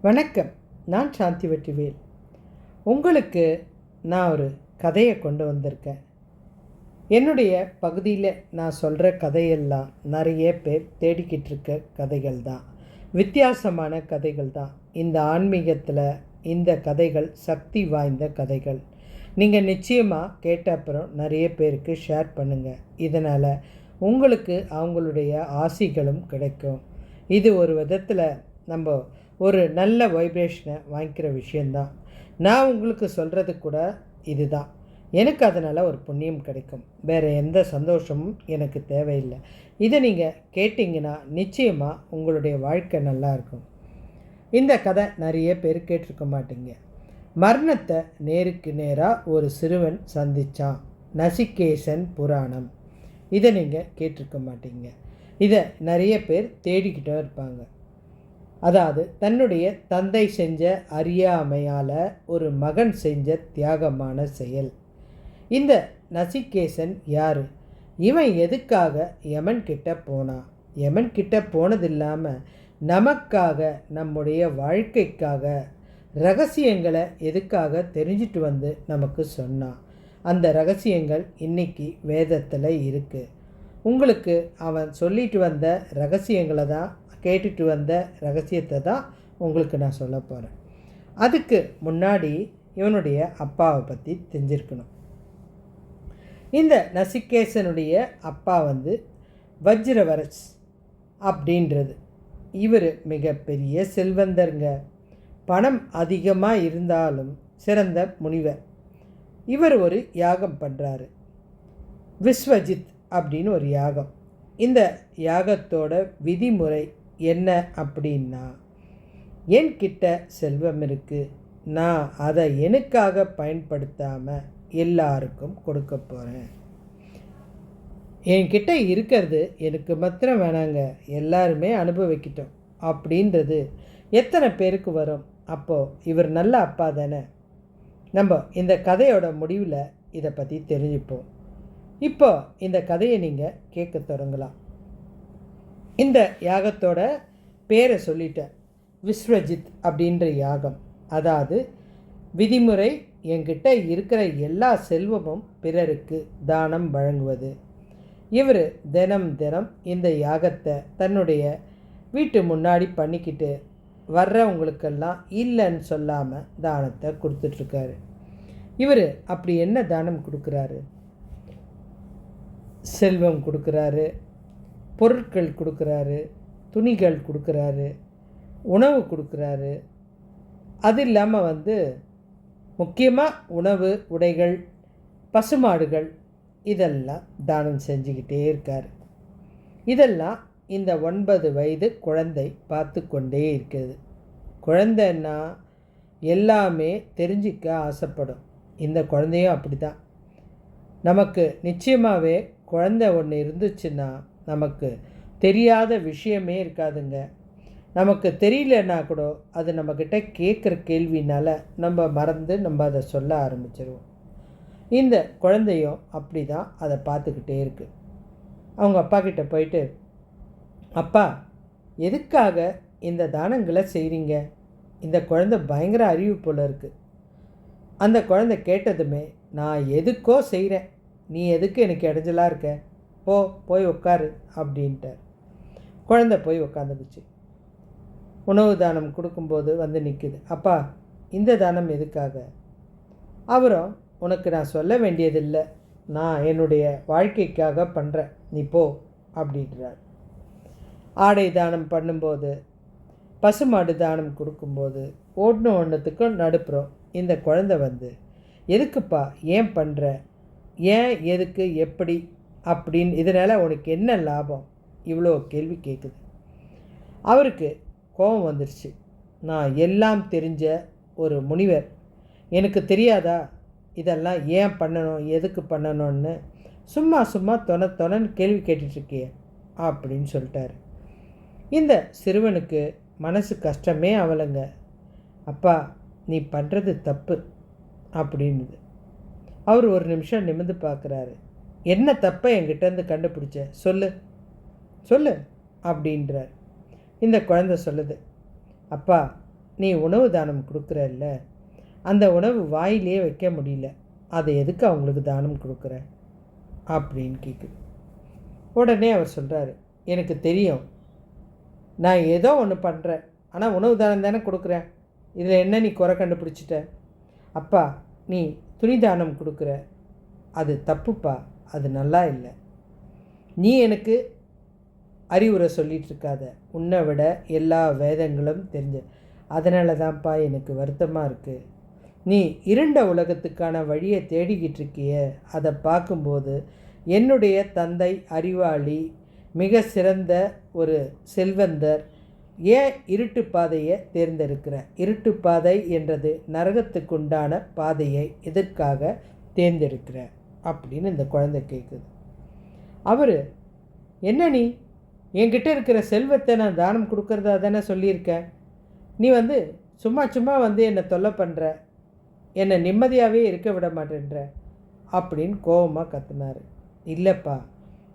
வணக்கம். நான் சாந்தி வெற்றிவேல். உங்களுக்கு நான் ஒரு கதையை கொண்டு வந்திருக்கேன். என்னுடைய பகுதியில் நான் சொல்கிற கதையெல்லாம் நிறைய பேர் தேடிக்கிட்டு இருக்க கதைகள் தான், வித்தியாசமான கதைகள் தான். இந்த ஆன்மீகத்தில் இந்த கதைகள் சக்தி வாய்ந்த கதைகள். நீங்கள் நிச்சயமாக கேட்ட அப்புறம் நிறைய பேருக்கு ஷேர் பண்ணுங்கள். இதனால் உங்களுக்கு அவங்களுடைய ஆசிகளும் கிடைக்கும். இது ஒரு விதத்தில் நம்ம ஒரு நல்ல வைப்ரேஷனை வாங்கிக்கிற விஷயந்தான். நான் உங்களுக்கு சொல்கிறது கூட இதுதான். எனக்கு அதனால் ஒரு புண்ணியம் கிடைக்கும். வேறு எந்த சந்தோஷமும் எனக்கு தேவையில்லை. இதை நீங்கள் கேட்டிங்கன்னா நிச்சயமாக உங்களுடைய வாழ்க்கை நல்லாயிருக்கும். இந்த கதை நிறைய பேர் கேட்டிருக்க மாட்டீங்க. மரணத்தை நேருக்கு நேராக ஒரு சிறுவன் சந்தித்தான். நசிகேசன் புராணம். இதை நீங்கள் கேட்டிருக்க மாட்டீங்க. இதை நிறைய பேர் தேடிக்கிட்டே இருப்பாங்க. அதாவது தன்னுடைய தந்தை செஞ்ச அறியாமையால் ஒரு மகன் செஞ்ச தியாகமான செயல். இந்த நசிகேசன் யார்? இவன் எதுக்காக யமன் கிட்ட போனான்? யமன் கிட்ட போனதில்லாமல் நமக்காக, நம்முடைய வாழ்க்கைக்காக ரகசியங்களை எதுக்காக தெரிஞ்சிட்டு வந்து நமக்கு சொன்னான்? அந்த ரகசியங்கள் இன்னைக்கு வேதத்தில் இருக்குது. உங்களுக்கு அவன் சொல்லிட்டு வந்த ரகசியங்களை தான், கேட்டுட்டு வந்த ரகசியத்தை தான் உங்களுக்கு நான் சொல்ல போகிறேன். அதுக்கு முன்னாடி இவனுடைய அப்பாவை பற்றி தெரிஞ்சிருக்கணும். இந்த நசிகேசனுடைய அப்பா வஜ்ரவரஸ் அப்படின்றது. இவர் மிகப்பெரிய செல்வந்தருங்க. பணம் அதிகமாக இருந்தாலும் சிறந்த முனிவர். இவர் ஒரு யாகம் பண்ணுறாரு, விஸ்வஜித் அப்படின்னு ஒரு யாகம். இந்த யாகத்தோட விதிமுறை என்ன அப்படின்னா, என்கிட்ட செல்வம் இருக்குது, நான் அதை எனக்காக பயன்படுத்தாமல் எல்லாருக்கும் கொடுக்க போகிறேன். என்கிட்ட இருக்கிறது எனக்கு மாத்திரம் வேணாங்க, எல்லாருமே அனுபவிக்கிட்டோம் அப்படின்றது எத்தனை பேருக்கு வரும்? அப்போது இவர் நல்ல அப்பா தானே. நம்ம இந்த கதையோட முடிவில் இதை பற்றி தெரிஞ்சுப்போம். இப்போ இந்த கதையை நீங்கள் கேட்க தொடங்கலாம். இந்த யாகத்தோட பேரை சொல்லிட்டேன், விஸ்வஜித் அப்படின்ற யாகம். அதாவது விதிமுறை, என்கிட்ட இருக்கிற எல்லா செல்வமும் பிறருக்கு தானம் வழங்குவது. இவர் தினம் இந்த யாகத்தை தன்னுடைய வீட்டு முன்னாடி பண்ணிக்கிட்டு வர்றவங்களுக்கெல்லாம் இல்லைன்னு சொல்லாமல் தானத்தை கொடுத்துட்ருக்காரு. இவர் அப்படி என்ன தானம் கொடுக்குறாரு? செல்வம் கொடுக்குறாரு, பொருட்கள் கொடுக்குறாரு, துணிகள் கொடுக்குறாரு, உணவு கொடுக்குறாரு. அது இல்லாமல் முக்கியமாக உணவு, உடைகள், பசுமாடுகள் இதெல்லாம் தானம் செஞ்சுக்கிட்டே இருக்கார். இதெல்லாம் இந்த 9 வயது குழந்தை பார்த்து கொண்டே இருக்குது. குழந்தைன்னா எல்லாமே தெரிஞ்சிக்க ஆசைப்படும். இந்த குழந்தையும் அப்படி தான். நமக்கு நிச்சயமாகவே குழந்தை ஒன்று இருந்துச்சுன்னா நமக்கு தெரியாத விஷயமே இருக்காதுங்க. நமக்கு தெரியலன்னா கூட அது நம்மக்கிட்ட கேட்குற கேள்வினால் நம்ம மறந்து நம்ம அதை சொல்ல ஆரம்பிச்சிடுவோம். இந்த குழந்தையும் அப்படி தான் அதை பார்த்துக்கிட்டே இருக்குது. அவங்க அப்பா கிட்ட போயிட்டு, அப்பா, எதுக்காக இந்த தானங்களை செய்கிறீங்க? இந்த குழந்தை பயங்கர அறிவு போல் இருக்குது. அந்த குழந்தை கேட்டதுமே, நான் எதுக்கோ செய்கிறேன், நீ எதுக்கு எனக்கு இடைஞ்சலாக இருக்க, போய் உட்காரு அப்படின்ட்டார். குழந்தை போய் உட்காந்துக்குச்சு. உணவு தானம் கொடுக்கும்போது நிற்குது. அப்பா, இந்த தானம் எதுக்காக? அவரும், உனக்கு நான் சொல்ல வேண்டியதில்லை, நான் என்னுடைய வாழ்க்கைக்காக பண்ணுறேன், நீ போ அப்படின்றார். ஆடை தானம் பண்ணும்போது, பசுமாடு தானம் கொடுக்கும்போது ஒன்றுத்துக்கும் நடுப்புறோம் இந்த குழந்தை எதுக்குப்பா, ஏன் பண்ணுற, ஏன், எதுக்கு, எப்படி அப்படின்னு, இதனால் உனக்கு என்ன லாபம், இவ்வளோ கேள்வி கேட்குது. அவருக்கு கோபம் வந்துடுச்சு. நான் எல்லாம் தெரிஞ்ச ஒரு முனிவர், எனக்கு தெரியாதா இதெல்லாம் ஏன் பண்ணணும், எதுக்கு பண்ணணும்னு சும்மா தொணன்னு கேள்வி கேட்டுட்ருக்கிய அப்படின்னு சொல்லிட்டாரு. இந்த சிறுவனுக்கு மனசு கஷ்டமே அவலைங்க. அப்பா, நீ பண்ணுறது தப்பு அப்படின்னுது. அவர் ஒரு நிமிஷம் நிமிர்ந்து பார்க்குறாரு. என்ன தப்பை என்கிட்டேருந்து கண்டுபிடிச்ச, சொல்லு அப்படின்றார். இந்த குழந்தை சொல்லுது, அப்பா, நீ உணவு தானம் கொடுக்குறல்ல, அந்த உணவு வாயிலே வைக்க முடியல, அதை எதுக்கு அவங்களுக்கு தானம் கொடுக்குற அப்படின்னு கேட்குது. உடனே அவர் சொல்கிறாரு, எனக்கு தெரியும், நான் ஏதோ ஒன்று பண்ணுறேன், ஆனால் உணவு தானம் தானே கொடுக்குறேன், இதில் என்ன நீ குறை கண்டுபிடிச்சிட்ட? அப்பா, நீ துணி தானம் கொடுக்குற, அது தப்புப்பா, அது நல்லா இல்லை. நீ எனக்கு அறிவுரை சொல்லிகிட்டு இருக்காத, உன்னை விட எல்லா வேதங்களும் தெரிஞ்ச, அதனால தான்ப்பா எனக்கு வருத்தமாக இருக்குது. நீ இருண்ட உலகத்துக்கான வழியை தேடிக்கிட்டு இருக்கிய, அதை பார்க்கும்போது என்னுடைய தந்தை அறிவாளி, மிக சிறந்த ஒரு செல்வந்தர், ஏன் இருட்டு பாதையை தேர்ந்தெடுக்கிற? இருட்டு பாதை என்றது நரகத்துக்குண்டான பாதையை எதற்காக தேர்ந்தெடுக்கிற அப்படின்னு இந்த குழந்தை கேட்குது. அவர், என்ன நீ என்கிட்ட இருக்கிற செல்வத்தை நான் தானம் கொடுக்கறதா தானே சொல்லியிருக்கேன், நீ சும்மா சும்மா என்னை தொல்லை பண்ணுற, என்னை நிம்மதியாகவே இருக்க விட மாட்டேன்ற அப்படின்னு கோபமாக கத்துனார். இல்லைப்பா,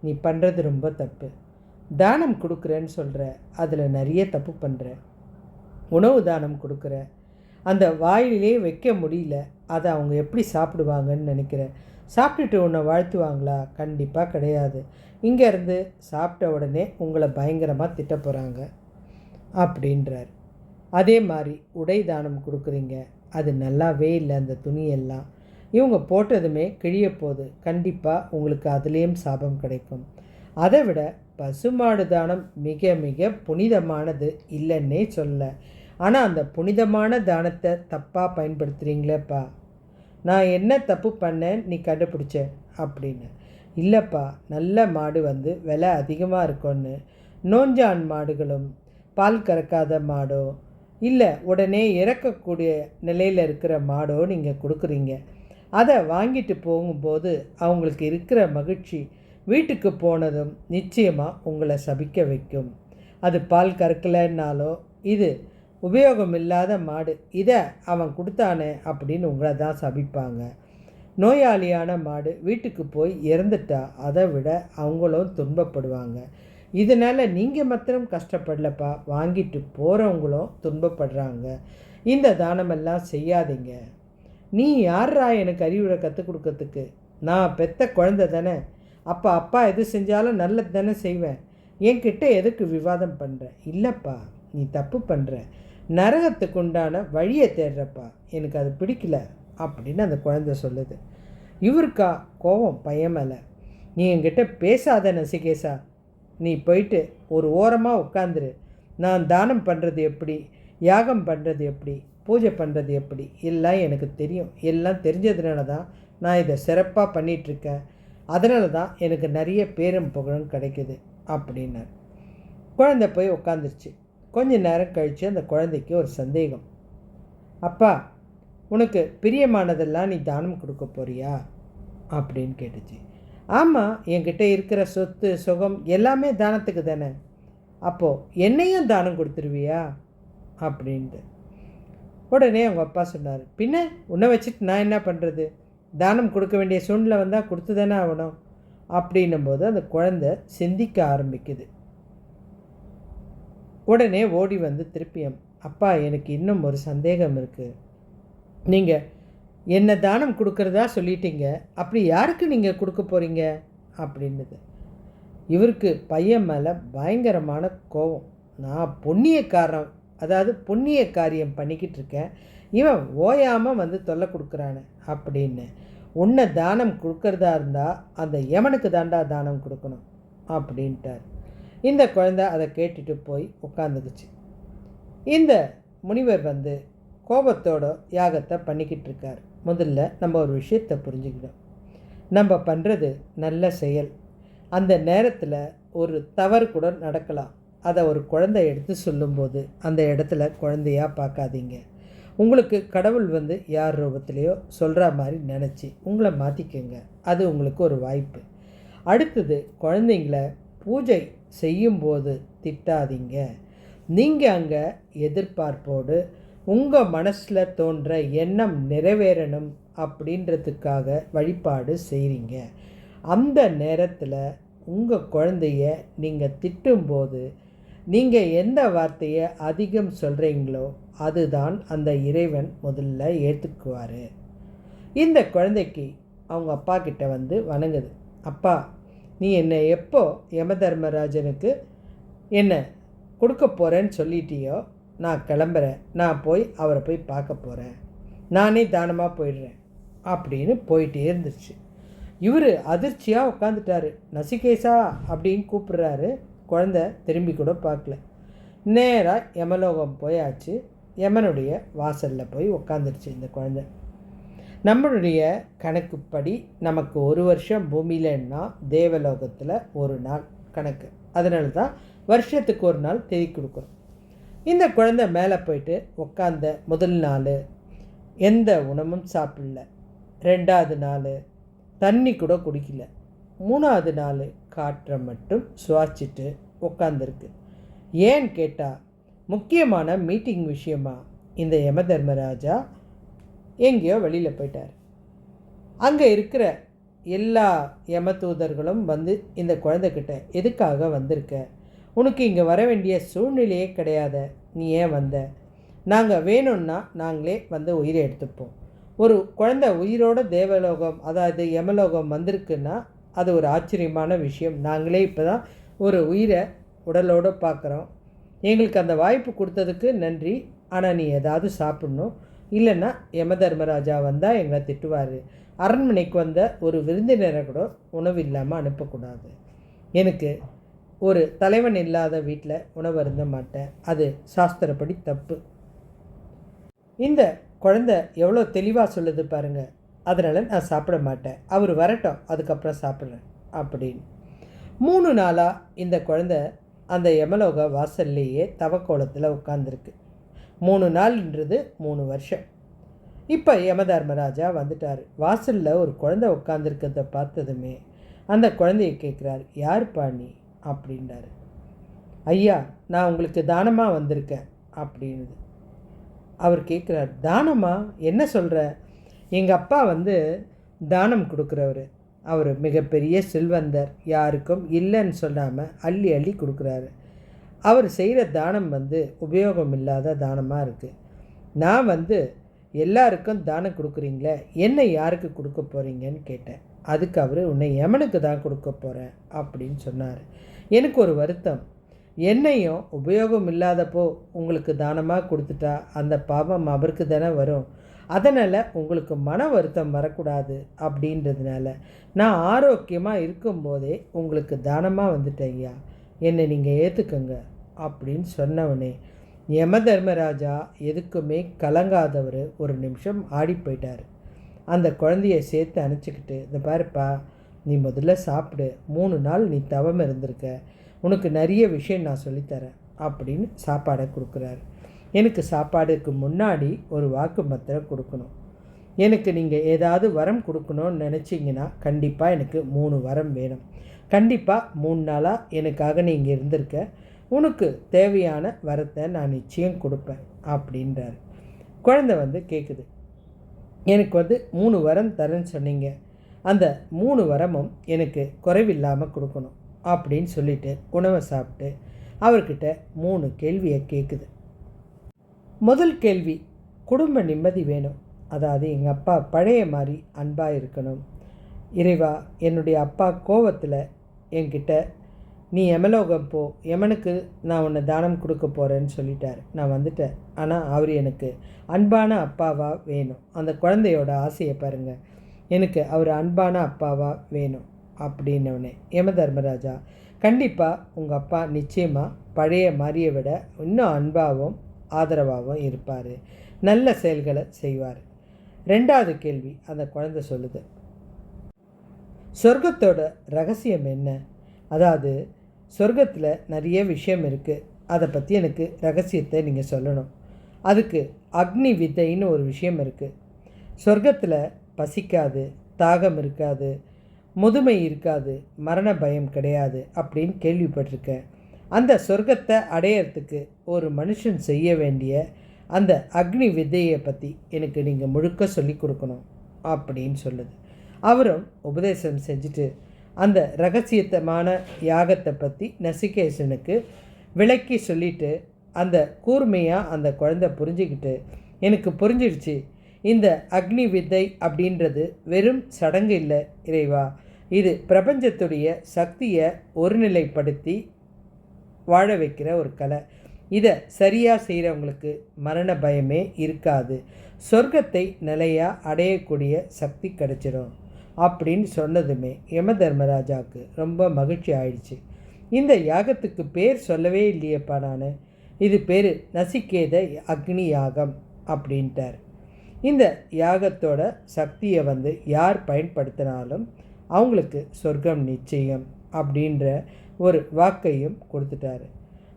நீ பண்ணுறது ரொம்ப தப்பு. தானம் கொடுக்குறேன்னு சொல்கிற, அதில் நிறைய தப்பு பண்ணுற. உணவு தானம் கொடுக்குற, அந்த வாயிலே வைக்க முடியல, அதை அவங்க எப்படி சாப்பிடுவாங்கன்னு நினைக்கிற? சாப்பிட்டுட்டு உன்னை வாழ்த்துவாங்களா? கண்டிப்பாக கிடையாது. இங்கேருந்து சாப்பிட்ட உடனே உங்களை பயங்கரமாக திட்ட போகிறாங்க அப்படின்றார். அதே மாதிரி உடை தானம் கொடுக்குறீங்க, அது நல்லாவே இல்லை, அந்த துணியெல்லாம் இவங்க போட்டதுமே கிழிய போகுது, கண்டிப்பாக உங்களுக்கு அதுலேயும் சாபம் கிடைக்கும். அதை விட பசுமாடு தானம் மிக மிக புனிதமானது, இல்லைன்னே சொல்ல. ஆனால் அந்த புனிதமான தானத்தை தப்பாக பயன்படுத்துகிறீங்களேப்பா. நான் என்ன தப்பு பண்ணேன் நீ கண்டுபிடிச்ச அப்படின்னு. இல்லைப்பா, நல்ல மாடு விலை அதிகமாக இருக்கும்னு நோஞ்சான் மாடுகளும் பால் கறக்காத மாடோ இல்லை உடனே இறக்கக்கூடிய நிலையில் இருக்கிற மாடோ நீங்கள் கொடுக்குறீங்க. அதை வாங்கிட்டு போகும்போது அவங்களுக்கு இருக்கிற மகிழ்ச்சி வீட்டுக்கு போனதும் நிச்சயமாக உங்களை சபிக்க வைக்கும். அது பால் கறக்கலைன்னாலோ இது உபயோகம் இல்லாத மாடு, இதை அவன் கொடுத்தானே அப்படின்னு உங்களை தான் சபிப்பாங்க. நோயாளியான மாடு வீட்டுக்கு போய் இறந்துட்டா அதை விட அவங்களும் துன்பப்படுவாங்க. இதனால் நீங்கள் மாத்திரம் கஷ்டப்படலப்பா, வாங்கிட்டு போகிறவங்களும் துன்பப்படுறாங்க. இந்த தானமெல்லாம் செய்யாதீங்க. நீ யாரா எனக்கு அறிவுரை கற்றுக் கொடுக்கறதுக்கு? நான் பெத்த குழந்தை தானே, அப்போ அப்பா எது செஞ்சாலும் நல்லது தானே செய்வேன், என்கிட்ட எதுக்கு விவாதம் பண்ணுற? இல்லைப்பா, நீ தப்பு பண்ணுற, நரகத்துக்கு உண்டான வழியை தேடுறப்பா, எனக்கு அது பிடிக்கல அப்படின்னு அந்த குழந்தை சொல்லுது. இவருக்கா கோபம் பையன் மேலே. நீ என்கிட்ட பேசாத நசிகேசா, நீ போயிட்டு ஒரு ஓரமாக உட்காந்துரு. நான் தானம் பண்ணுறது எப்படி, யாகம் பண்ணுறது எப்படி, பூஜை பண்ணுறது எப்படி, எல்லாம் எனக்கு தெரியும். எல்லாம் தெரிஞ்சதுனால தான் நான் இதை சிறப்பாக பண்ணிகிட்ருக்கேன். அதனால தான் எனக்கு நிறைய பேரும் புகழும் கிடைக்குது அப்படின்னார். குழந்தை போய் உட்காந்துருச்சு. கொஞ்ச நேரம் கழித்து அந்த குழந்தைக்கு ஒரு சந்தேகம். அப்பா, உனக்கு பிரியமானதெல்லாம் நீ தானம் கொடுக்க போறியா அப்படின்னு கேட்டுச்சு. ஆமாம், என்கிட்ட இருக்கிற சொத்து சுகம் எல்லாமே தானத்துக்கு தானே. அப்போது என்னையும் தானம் கொடுத்துருவியா அப்படின்ட்டு. உடனே அவங்க அப்பா சொன்னார், பின்ன உன்னை வச்சுட்டு நான் என்ன பண்ணுறது, தானம் கொடுக்க வேண்டிய சூழ்நிலை வந்தால் கொடுத்து தானே ஆகணும் அப்படின்னும்போது அந்த குழந்தை சிந்திக்க ஆரம்பிக்குது. உடனே ஓடி திருப்பியும், அப்பா, எனக்கு இன்னும் ஒரு சந்தேகம் இருக்குது. நீங்கள் என்ன தானம் கொடுக்குறதா சொல்லிட்டீங்க, அப்படி யாருக்கு நீங்கள் கொடுக்க போகிறீங்க அப்படின்னுது. இவருக்கு பையன் மேலே பயங்கரமான கோபம். நான் புண்ணியக்காரன், அதாவது புண்ணிய காரியம் பண்ணிக்கிட்டு இருக்கேன், இவன் ஓயாமல் தொல்லை கொடுக்குறானே அப்படின்னு. உன்னை தானம் கொடுக்கறதா இருந்தால் அந்த யமனுக்கு தாண்டா தானம் கொடுக்கணும் அப்படின்ட்டார். இந்த குழந்தை அதை கேட்டுட்டு போய் உட்காந்துக்குச்சு. இந்த முனிவர் கோபத்தோட யாகத்தை பண்ணிக்கிட்டு இருக்கார். முதல்ல நம்ம ஒரு விஷயத்தை புரிஞ்சுக்கணும். நம்ம பண்ணுறது நல்ல செயல், அந்த நேரத்தில் ஒரு தவறு கூட நடக்கலாம். அதை ஒரு குழந்தை எடுத்து சொல்லும்போது அந்த இடத்துல குழந்தையாக பார்க்காதீங்க. உங்களுக்கு கடவுள் யார் ரூபத்திலையோ சொல்கிற மாதிரி நினச்சி உங்களை மாற்றிக்கோங்க. அது உங்களுக்கு ஒரு வாய்ப்பு. அடுத்தது, குழந்தைங்கள பூஜை செய்யும்போது திட்டாதீங்க. நீங்கள் அங்கே எதிர்பார்ப்போடு உங்கள் மனசில் தோன்ற எண்ணம் நிறைவேறணும் அப்படின்றதுக்காக வழிபாடு செய்கிறீங்க. அந்த நேரத்தில் உங்கள் குழந்தைய நீங்கள் திட்டும்போது நீங்கள் எந்த வார்த்தையை அதிகம் சொல்கிறீங்களோ அதுதான் அந்த இறைவன் முதல்ல ஏற்றுக்குவார். இந்த குழந்தைக்கு அவங்க அப்பா கிட்ட வந்து வணங்குது. அப்பா, நீ என்னை எப்போ யம தர்மராஜனுக்கு என்ன கொடுக்க போகிறேன்னு சொல்லிட்டியோ நான் கிளம்புறேன், நான் போய் அவரை போய் பார்க்க போகிறேன், நானே தானமாக போயிடுறேன் அப்படின்னு போயிட்டே இருந்துச்சு. இவர் அதிர்ச்சியாக உட்காந்துட்டாரு. நசிகேசா அப்படின்னு கூப்பிட்றாரு. குழந்தை திரும்பி கூட பார்க்கல. நேராக யமலோகம் போயாச்சு. யமனுடைய வாசலில் போய் உட்காந்துருச்சு இந்த குழந்தை. நம்மளுடைய கணக்குப்படி நமக்கு 1 வருஷம் பூமியிலன்னா தேவலோகத்தில் 1 நாள் கணக்கு. அதனால தான் வருஷத்துக்கு 1 நாள் தேதி கொடுக்குறோம். இந்த குழந்தை மேலே போயிட்டு உட்காந்த முதல் நாள் எந்த உணவும் சாப்பிடல. 2வது நாள் தண்ணி கூட குடிக்கல. 3வது நாள் காற்றை மட்டும் சுவாசிச்சுட்டு உட்காந்துருக்கு. ஏன்னு கேட்டால் முக்கியமான மீட்டிங் விஷயமா இந்த யம தர்மராஜா எங்கேயோ வெளியில் போயிட்டார். அங்கே இருக்கிற எல்லா யம தூதர்களும் வந்து இந்த குழந்தைக்கிட்ட எதுக்காக வந்திருக்க, உனக்கு இங்கே வர வேண்டிய சூழ்நிலையே கிடையாத, நீ ஏன் வந்த, நாங்கள் வேணும்னா நாங்களே வந்து உயிரை எடுத்துப்போம். ஒரு குழந்தை உயிரோட தேவலோகம் அதாவது யமலோகம் வந்திருக்குன்னா அது ஒரு ஆச்சரியமான விஷயம். நாங்களே இப்போ தான் ஒரு உயிரை உடலோடு பார்க்குறோம். எங்களுக்கு அந்த வாய்ப்பு கொடுத்ததுக்கு நன்றி. ஆனால் நீ ஏதாவது சாப்பிட்ணும், இல்லைன்னா யம தர்மராஜா வந்தால் எங்களை திட்டுவார். அரண்மனைக்கு வந்த ஒரு விருந்தினரை கூட உணவு இல்லாமல் அனுப்பக்கூடாது. எனக்கு ஒரு தலைவன் இல்லாத வீட்டில் உணவு அருந்த மாட்டேன், அது சாஸ்திரப்படி தப்பு. இந்த குழந்தை எவ்வளோ தெளிவாக சொல்லுது பாருங்கள். அதனால் நான் சாப்பிட மாட்டேன், அவர் வரட்டும் அதுக்கப்புறம் சாப்பிட்றேன் அப்படின்னு. 3 நாளாக இந்த குழந்தை அந்த யமலோக வாசல்லையே தவக்கோலத்தில் உட்காந்துருக்கு. 3 நாள்ன்றது 3 வருஷம். இப்போ யம தர்மராஜா வந்துட்டார். வாசலில் ஒரு குழந்தை உட்காந்துருக்கிறத பார்த்ததுமே அந்த குழந்தையை கேட்குறாரு, யாருப்பா நீ அப்படின்றாரு. ஐயா, நான் உங்களுக்கு தானமாக வந்திருக்கேன் அப்படின்னு. அவர் கேட்குறார், தானமா? என்ன சொல்கிற? எங்கள் அப்பா வந்து தானம் கொடுக்குறவர். அவர் மிகப்பெரிய செல்வந்தர், யாருக்கும் இல்லைன்னு சொல்லாமல் அள்ளி அள்ளி கொடுக்குறாரு. அவர் செய்கிற தானம் வந்து உபயோகம் இல்லாத தானமாக இருக்குது. நான் வந்து எல்லாருக்கும் தானம் கொடுக்குறீங்களே, என்னை யாருக்கு கொடுக்க போகிறீங்கன்னு கேட்டேன். அதுக்கு அவர், உன்னை யமனுக்கு தான் கொடுக்க போகிறேன் அப்படின்னு சொன்னார். எனக்கு ஒரு வருத்தம், என்னையும் உபயோகம் இல்லாதப்போ உங்களுக்கு தானமாக கொடுத்துட்டா அந்த பாவம் அவருக்கு தானே வரும். அதனால் உங்களுக்கு மன வருத்தம் வரக்கூடாது அப்படின்றதுனால நான் ஆரோக்கியமாக இருக்கும்போதே உங்களுக்கு தானமாக வந்துட்டேன் ஐயா, என்னை நீங்கள் ஏற்றுக்குங்க அப்படின்னு சொன்னவனே யம தர்மராஜா எதுக்குமே கலங்காதவர் ஒரு நிமிஷம் ஆடி போயிட்டார். அந்த குழந்தைய சேர்த்து அணைச்சிக்கிட்டு, இந்த பாருப்பா, நீ முதல்ல சாப்பிடு, 3 நாள் நீ தவம் இருந்திருக்க, உனக்கு நிறைய விஷயம் நான் சொல்லித்தரேன் அப்படின்னு சாப்பாடை கொடுக்குறாரு. எனக்கு சாப்பாடுக்கு முன்னாடி ஒரு வாக்கு மாத்திரம் கொடுக்கணும். எனக்கு நீங்கள் ஏதாவது வரம் கொடுக்கணும்னு நினச்சிங்கன்னா கண்டிப்பாக எனக்கு 3 வரம் வேணும். கண்டிப்பாக 3 நாளாக எனக்காக நீங்கள் இருந்திருக்க, உனக்கு தேவையான வரத்தை நான் நிச்சயம் கொடுப்பேன் அப்படின்றாரு. குழந்தை வந்து கேட்குது, எனக்கு வந்து 3 வரம் தரேன்னு சொன்னீங்க, அந்த 3 வரமும் எனக்கு குறைவில்லாமல் கொடுக்கணும் அப்படின்னு சொல்லிட்டு உணவை சாப்பிட்டு அவர்கிட்ட 3 கேள்வியை கேட்குது. முதல் கேள்வி, குடும்ப நிம்மதி வேணும். அதாவது எங்கள் அப்பா பழைய மாதிரி அன்பாக இருக்கணும். இறைவா, என்னுடைய அப்பா கோவத்தில் என்கிட்ட நீ யமலோகம் போ, யமனுக்கு நான் உன்னை தானம் கொடுக்க போகிறேன்னு சொல்லிட்டார், நான் வந்துட்டேன். ஆனால் அவர் எனக்கு அன்பான அப்பாவாக வேணும். அந்த குழந்தையோட ஆசையை பாருங்கள், எனக்கு அவர் அன்பான அப்பாவாக வேணும் அப்படின்னவனே யம தர்மராஜா, கண்டிப்பாக உங்கள் அப்பா நிச்சயமாக பழைய மாதிரியை விட இன்னும் அன்பாகவும் ஆதரவாகவும் இருப்பார், நல்ல செயல்களை செய்வார். 2வது கேள்வி அந்த குழந்தை சொல்லுது, சொர்க்கத்தோட ரகசியம் என்ன? அதாவது சொர்க்கத்தில் நிறைய விஷயம் இருக்குது, அதை பற்றி எனக்கு ரகசியத்தை நீங்கள் சொல்லணும். அதுக்கு அக்னி வித்தைன்னு ஒரு விஷயம் இருக்குது. சொர்க்கத்தில் பசிக்காது, தாகம் இருக்காது, முதுமை இருக்காது, மரண பயம் கிடையாது அப்படின்னு கேள்விப்பட்டிருக்கேன். அந்த சொர்க்கத்தை அடையிறதுக்கு ஒரு மனுஷன் செய்ய வேண்டிய அந்த அக்னி வித்தையை பற்றி எனக்கு நீங்கள் முழுக்க சொல்லி கொடுக்கணும் அப்படின்னு சொல்லுது. அவரும் உபதேசம் செஞ்சுட்டு அந்த ரகசியத்தமான யாகத்தை பற்றி நசிகேசனுக்கு விளக்கி சொல்லிட்டு அந்த கூர்மையாக அந்த குழந்தை புரிஞ்சுக்கிட்டு, எனக்கு புரிஞ்சிடுச்சு, இந்த அக்னி வித்தை அப்படின்றது வெறும் சடங்கு இல்லை இறைவா, இது பிரபஞ்சத்துடைய சக்தியை ஒருநிலைப்படுத்தி வாழ வைக்கிற ஒரு கலை. இதை சரியாக செய்கிறவங்களுக்கு மரண பயமே இருக்காது, சொர்க்கத்தை நிலையாக அடையக்கூடிய சக்தி கிடைச்சிடும் அப்படின்னு சொன்னதுமே யம தர்மராஜாவுக்கு ரொம்ப மகிழ்ச்சி ஆயிடுச்சு. இந்த யாகத்துக்கு பேர் சொல்லவே இல்லையப்பா நான், இது பேர் நசிகேத அக்னி யாகம் அப்படின்ட்டார். இந்த யாகத்தோட சக்தியை யார் பயன்படுத்தினாலும் அவங்களுக்கு சொர்க்கம் நிச்சயம் அப்படின்ற ஒரு வாக்கையும் கொடுத்துட்டாரு.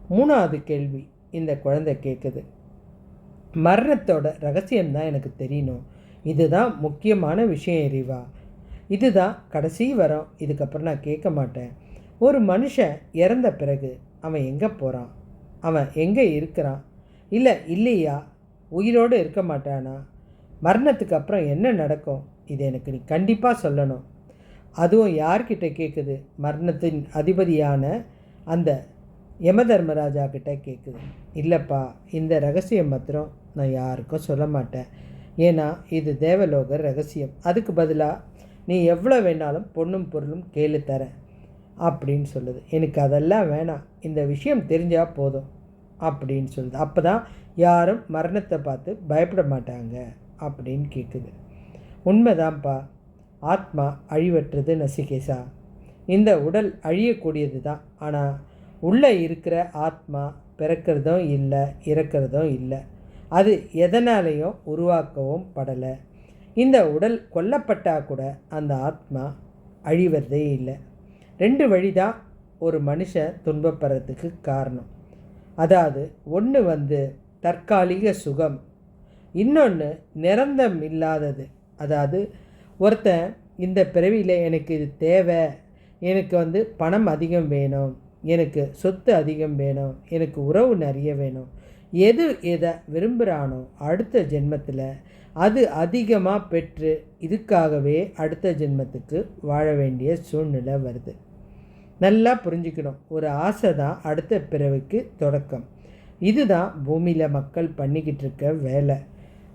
3வது கேள்வி இந்த குழந்தை கேட்குது, மரணத்தோட ரகசியம்தான் எனக்கு தெரியணும், இதுதான் முக்கியமான விஷயம் இறைவா, இதுதான் கடைசி வரம், இதுக்கப்புறம் நான் கேட்க மாட்டேன். ஒரு மனுஷன் இறந்த பிறகு அவன் எங்கே போகிறான், அவன் எங்கே இருக்கிறான், இல்லையா உயிரோடு இருக்க மாட்டானா, மரணத்துக்கு அப்புறம் என்ன நடக்கும், இது எனக்கு நீ கண்டிப்பாக சொல்லணும். அதுவும் யார்கிட்ட கேட்குது, மரணத்தின் அதிபதியான அந்த யம தர்மராஜா கிட்ட கேட்குது. இல்லைப்பா, இந்த ரகசியம் மாத்திரம் நான் யாருக்கும் சொல்ல மாட்டேன், ஏன்னா இது தேவலோக ரகசியம், அதுக்கு பதிலாக நீ எவ்வளோ வேணாலும் பொண்ணும் பொருளும் கேளு தரேன் அப்படின்னு சொல்லுது. எனக்கு அதெல்லாம் வேணாம், இந்த விஷயம் தெரிஞ்சால் போதும் அப்படின்னு சொல்லுது. அப்போ தான் யாரும் மரணத்தை பார்த்து பயப்பட மாட்டாங்க அப்படின்னு கேட்குது. உண்மைதான்ப்பா, ஆத்மா அழிவற்றது நசிகேசா, இந்த உடல் அழியக்கூடியது தான், ஆனால் உள்ளே இருக்கிற ஆத்மா பிறக்கிறதும் இல்லை இறக்கிறதும் இல்லை, அது எதனாலையும் உருவாக்கவும் படலை. இந்த உடல் கொல்லப்பட்டால் கூட அந்த ஆத்மா அழிவதே இல்லை. 2 வழி தான் ஒரு மனுஷன் துன்பப்படுறதுக்கு காரணம். அதாவது ஒன்று தற்காலிக சுகம், இன்னொன்று நிரந்தரம் இல்லாதது. அதாவது ஒருத்தன் இந்த பிறவியில் எனக்கு இது தேவை, எனக்கு பணம் அதிகம் வேணும், எனக்கு சொத்து அதிகம் வேணும், எனக்கு உறவு நிறைய வேணும், எதை விரும்புகிறானோ அடுத்த ஜென்மத்தில் அது அதிகமாக பெற்று இதுக்காகவே அடுத்த ஜென்மத்துக்கு வாழ வேண்டிய சூழ்நிலை வருது. நல்லா புரிஞ்சுக்கணும், ஒரு ஆசை தான் அடுத்த பிறவிக்கு தொடக்கம். இதுதான் பூமியில் மக்கள் பண்ணிக்கிட்டு இருக்க வேலை.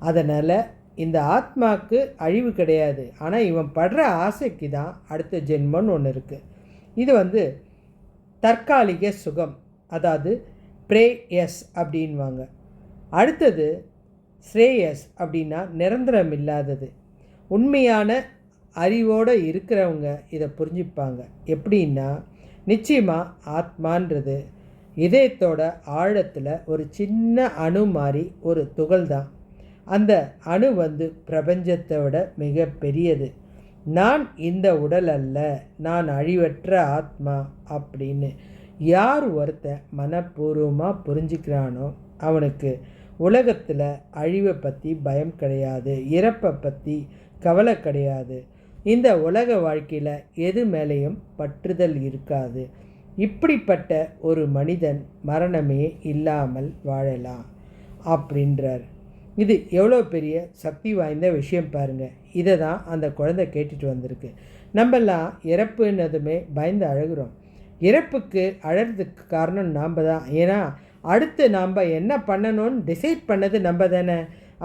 அதனால் இந்த ஆத்மாவுக்கு அழிவு கிடையாது, ஆனால் இவன் படுற ஆசைக்கு தான் அடுத்த ஜென்மம்னு ஒன்று இருக்குது. இது தற்காலிக சுகம், அதாவது பிரேயஸ் அப்படின்வாங்க. அடுத்தது ஸ்ரேயஸ் அப்படின்னா நிரந்தரம் இல்லாதது. உண்மையான அறிவோடு இருக்கிறவங்க இதை புரிஞ்சுப்பாங்க. எப்படின்னா, நிச்சயமாக ஆத்மான்றது இதயத்தோட ஆழத்தில் ஒரு சின்ன அணு மாதிரி ஒரு துகள் தான். அந்த அணு பிரபஞ்சத்தை விட மிக பெரியது. நான் இந்த உடல் அல்ல, நான் அழிவற்ற ஆத்மா அப்படின்னு யார் ஒருத்தன் மனப்பூர்வமாக புரிஞ்சுக்கிறானோ அவனுக்கு உலகத்தில் அழிவை பற்றி பயம் கிடையாது, இறப்பை பற்றி கவலை கிடையாது, இந்த உலக வாழ்க்கையில் எது மேலேயும் பற்றுதல் இருக்காது. இப்படிப்பட்ட ஒரு மனிதன் மரணமே இல்லாமல் வாழலாம் அப்படின்றார். இது எவ்வளோ பெரிய சக்தி வாய்ந்த விஷயம் பாருங்கள். இதை தான் அந்த குழந்தை கேட்டுட்டு வந்திருக்கு. நம்மெல்லாம் இறப்புன்னதுமே பயந்து அழுகிறோம். இறப்புக்கு அழறதுக்கு காரணம் நாம் தான். ஏன்னா அடுத்து நாம் என்ன பண்ணணும்னு டிசைட் பண்ணது நம்ம தானே.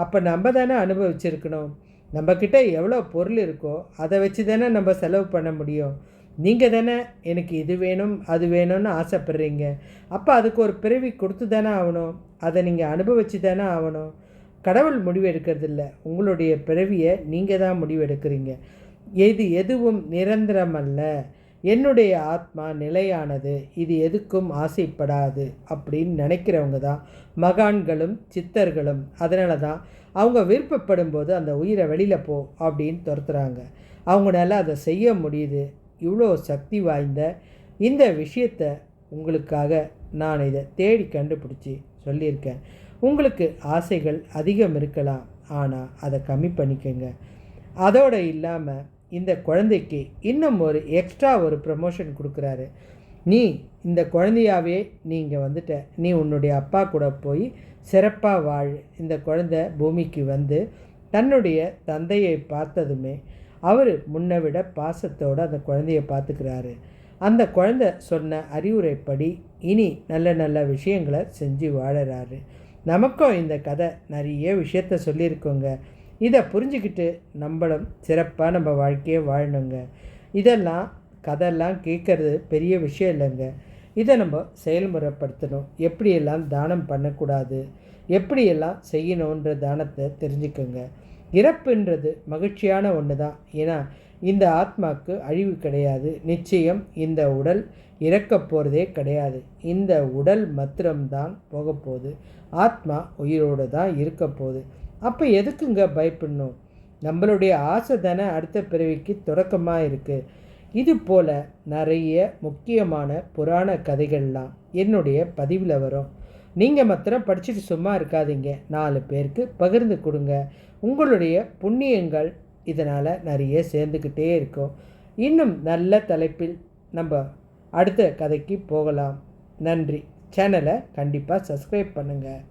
அப்போ நம்ம தானே அனுபவிச்சிருக்கணும். நம்மக்கிட்ட எவ்வளோ பொருள் இருக்கோ அதை வச்சு தானே நம்ம செலவு பண்ண முடியும். நீங்கள் தானே எனக்கு இது வேணும் அது வேணும்னு ஆசைப்படுறீங்க. அப்போ அதுக்கு ஒரு பிறவி கொடுத்து தானே ஆகணும், அதை நீங்கள் அனுபவிச்சு தானே ஆகணும். கடவுள் முடிவு எடுக்கிறதில்ல, உங்களுடைய பிறவியை நீங்கள் தான் முடிவு எடுக்கிறீங்க. எதுவும் நிரந்தரம் அல்ல, என்னுடைய ஆத்மா நிலையானது, இது எதுக்கும் ஆசைப்படாது அப்படின்னு நினைக்கிறவங்க தான் மகான்களும் சித்தர்களும். அதனால தான் அவங்க விருப்பப்படும் போது அந்த உயிரை வெளியில் போ அப்படின்னு துரத்துறாங்க. அவங்களால அதை செய்ய முடியுது. இவ்வளோ சக்தி வாய்ந்த இந்த விஷயத்தை உங்களுக்காக நான் இதை தேடி கண்டுபிடிச்சி சொல்லியிருக்கேன். உங்களுக்கு ஆசைகள் அதிகம் இருக்கலாம், ஆனால் அதை கம்மி பண்ணிக்கோங்க. அதோடு இல்லாமல் இந்த குழந்தைக்கு இன்னும் ஒரு எக்ஸ்ட்ரா ஒரு ப்ரமோஷன் கொடுக்குறாரு. நீ இந்த குழந்தையாவே நீங்கள் வந்துட்ட, நீ உன்னுடைய அப்பா கூட போய் சிறப்பாக வாழ். இந்த குழந்தை பூமிக்கு தன்னுடைய தந்தையை பார்த்ததுமே அவர் முன்னை விட பாசத்தோடு அந்த குழந்தையை பார்த்துக்கிறாரு. அந்த குழந்தை சொன்ன அறிவுரைப்படி இனி நல்ல நல்ல விஷயங்களை செஞ்சு வாழறாரு. நமக்கும் இந்த கதை நிறைய விஷயத்த சொல்லியிருக்கோங்க. இதை புரிஞ்சுக்கிட்டு நம்மளும் சிறப்பாக நம்ம வாழ்க்கையை வாழணுங்க. இதெல்லாம் கதையெல்லாம் கேட்குறது பெரிய விஷயம் இல்லைங்க. இதை நம்ம செயல்முறைப்படுத்தணும். எப்படியெல்லாம் தானம் பண்ணக்கூடாது, எப்படியெல்லாம் செய்யணுன்ற தானத்தை தெரிஞ்சுக்கோங்க. இறப்புன்றது மகிழ்ச்சியான ஒன்று தான். ஏன்னா இந்த ஆத்மாவுக்கு அழிவு கிடையாது. நிச்சயம் இந்த உடல் இறக்க போகிறதே கிடையாது. இந்த உடல் மாத்திரம்தான் போக போகுது. ஆத்மா உயிரோடு தான் இருக்க போகுது. அப்போ எதுக்குங்க பயப்படணும்? நம்மளுடைய ஆசை தானே அடுத்த பிறவிக்கு தொடக்கமாக இருக்குது. இது போல் நிறைய முக்கியமான புராண கதைகள்லாம் என்னுடைய பதிவில் வரும். நீங்கள் மாத்திரம் படிச்சுட்டு சும்மா இருக்காதீங்க, 4 பேருக்கு பகிர்ந்து கொடுங்க. உங்களுடைய புண்ணியங்கள் இதனால் நிறைய சேர்ந்துக்கிட்டே இருக்கும். இன்னும் நல்ல தலைப்பில் நம்ம அடுத்த கதைக்கு போகலாம். நன்றி. சேனலை கண்டிப்பாக சப்ஸ்கிரைப் பண்ணுங்கள்.